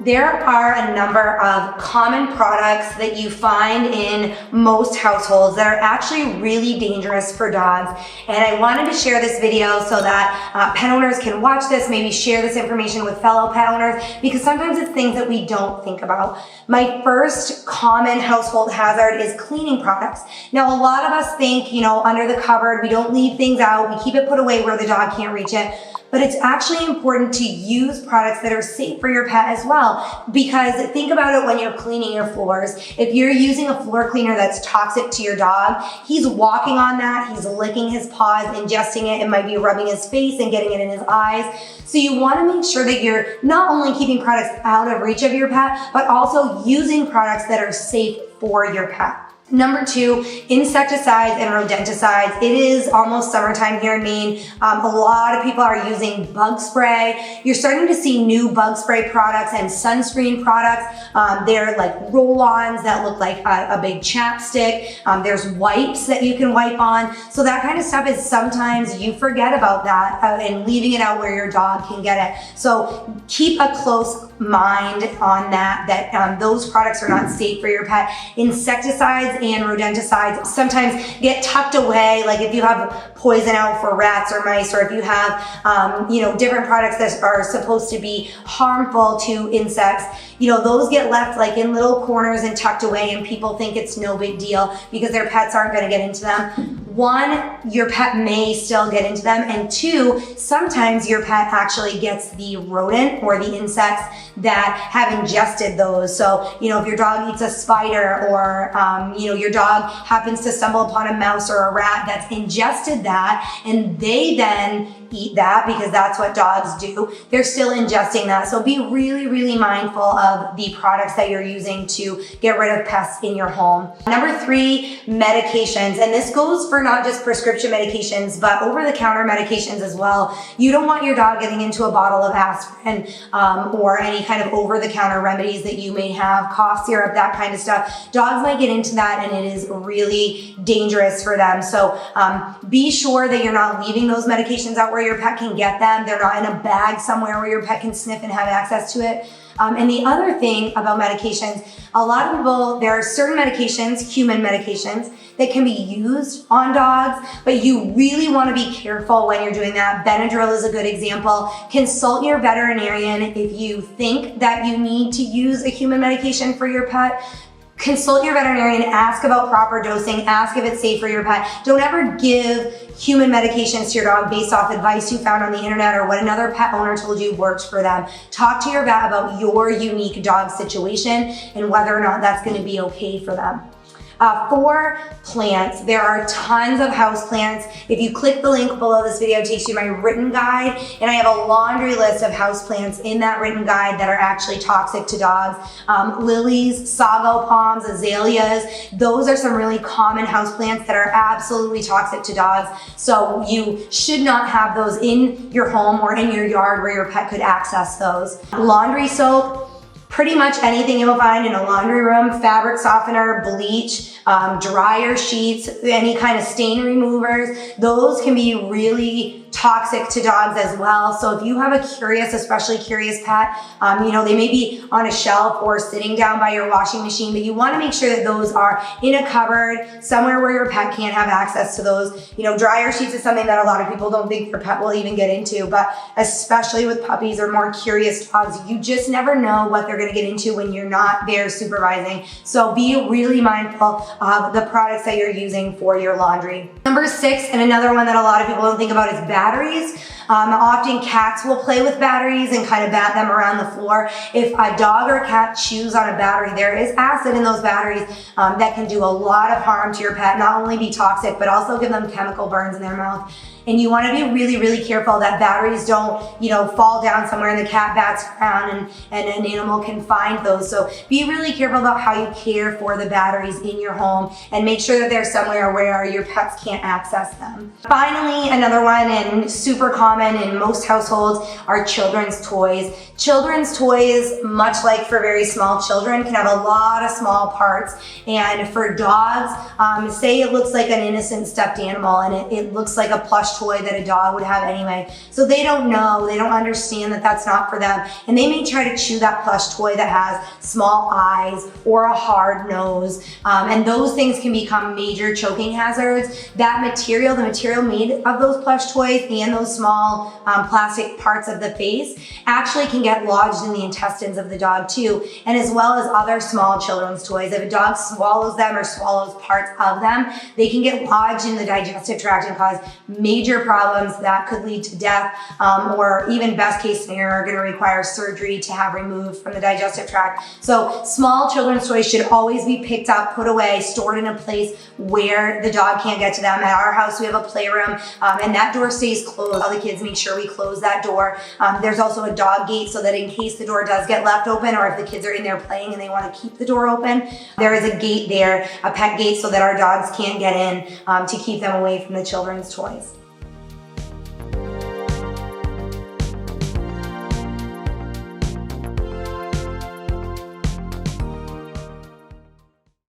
there are a number of common products that you find in most households that are actually really dangerous for dogs. And I wanted to share this video so that pet owners can watch this, maybe share this information with fellow pet owners, because sometimes it's things that we don't think about. My first common household hazard is cleaning products. Now, a lot of us think, under the cupboard, we don't leave things out, we keep it put away where the dog can't reach it. But it's actually important to use products that are safe for your pet as well. Because think about it when you're cleaning your floors. If you're using a floor cleaner that's toxic to your dog, he's walking on that, he's licking his paws, ingesting it, it might be rubbing his face and getting it in his eyes. So you want to make sure that you're not only keeping products out of reach of your pet, but also using products that are safe for your pet. Number 2, insecticides and rodenticides. It is almost summertime here in Maine. A lot of people are using bug spray. You're starting to see new bug spray products and sunscreen products. They're like roll-ons that look like a big chapstick. There's wipes that you can wipe on. So that kind of stuff is sometimes you forget about that and leaving it out where your dog can get it. So keep a close mind on that those products are not safe for your pet. Insecticides and rodenticides sometimes get tucked away, like if you have poison out for rats or mice, or if you have different products that are supposed to be harmful to insects, those get left like in little corners and tucked away, and people think it's no big deal because their pets aren't going to get into them. 1, your pet may still get into them, and 2, sometimes your pet actually gets the rodent or the insects that have ingested those. So, if your dog eats a spider, or your dog happens to stumble upon a mouse or a rat that's ingested that, and they then eat that because that's what dogs do, they're still ingesting that. So be really, really mindful of the products that you're using to get rid of pests in your home. Number 3, medications. And this goes for not just prescription medications, but over-the-counter medications as well. You don't want your dog getting into a bottle of aspirin or any kind of over-the-counter remedies that you may have, cough syrup, that kind of stuff. Dogs might get into that, and it is really dangerous for them. So be sure that you're not leaving those medications out where your pet can get them. They're not in a bag somewhere where your pet can sniff and have access to it. And the other thing about medications, a lot of people, there are certain medications, human medications, that can be used on dogs, but you really want to be careful when you're doing that. Benadryl is a good example. Consult your veterinarian if you think that you need to use a human medication for your pet. Consult your veterinarian, ask about proper dosing, ask if it's safe for your pet. Don't ever give human medications to your dog based off advice you found on the internet or what another pet owner told you works for them. Talk to your vet about your unique dog situation and whether or not that's going to be okay for them. 4, plants. There are tons of house plants. If you click the link below this video, it takes you to my written guide, and I have a laundry list of house plants in that written guide that are actually toxic to dogs. Lilies, sago palms, azaleas, those are some really common house plants that are absolutely toxic to dogs. So you should not have those in your home or in your yard where your pet could access those. Laundry soap. Pretty much anything you'll find in a laundry room, fabric softener, bleach, dryer sheets, any kind of stain removers, those can be really toxic to dogs as well. So if you have a curious, especially curious pet, they may be on a shelf or sitting down by your washing machine, but you want to make sure that those are in a cupboard, somewhere where your pet can't have access to those. Dryer sheets is something that a lot of people don't think their pet will even get into, but especially with puppies or more curious dogs, you just never know what they're going to get into when you're not there supervising. So be really mindful of the products that you're using for your laundry. Number 6, and another one that a lot of people don't think about, is batteries. Often cats will play with batteries and kind of bat them around the floor. If a dog or a cat chews on a battery, there is acid in those batteries that can do a lot of harm to your pet, not only be toxic, but also give them chemical burns in their mouth. And you want to be really, really careful that batteries don't, fall down somewhere and the cat bats around and an animal can find those. So be really careful about how you care for the batteries in your home and make sure that they're somewhere where your pets can't access them. Finally, another one, and super common, common in most households are children's toys. Children's toys, much like for very small children, can have a lot of small parts. And for dogs, say it looks like an innocent stuffed animal and it looks like a plush toy that a dog would have anyway. So they don't know, they don't understand that that's not for them. And they may try to chew that plush toy that has small eyes or a hard nose. And those things can become major choking hazards. That material, the material made of those plush toys and those small plastic parts of the face actually can get lodged in the intestines of the dog too, and as well as other small children's toys. If a dog swallows them or swallows parts of them, they can get lodged in the digestive tract and cause major problems that could lead to death, or even best case scenario are going to require surgery to have removed from the digestive tract. So small children's toys should always be picked up, put away, stored in a place where the dog can't get to them. At our house, we have a playroom, and that door stays closed. All the kids make sure we close that door. There's also a dog gate so that in case the door does get left open, or if the kids are in there playing and they want to keep the door open, there is a gate there, a pet gate, so that our dogs can't get in, to keep them away from the children's toys.